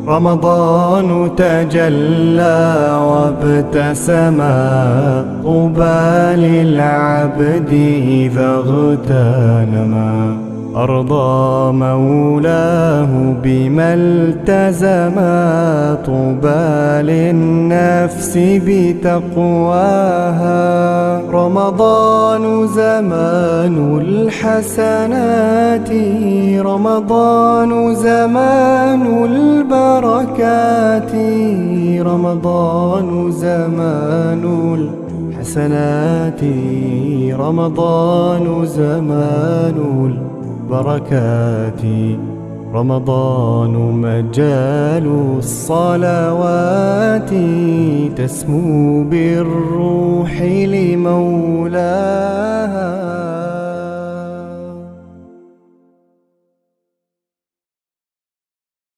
رمضان تجلى وابتسما، طوبى للعبد إذا اغتنما، أرضى مولاه بما التزما، طوبى للنفس بتقواها. رمضان زمان الحسنات، رمضان زمان البركات، رمضان زمان الحسنات، رمضان زمان البركات، رمضان مجال الصلوات، تسمو بالروح لمولاها.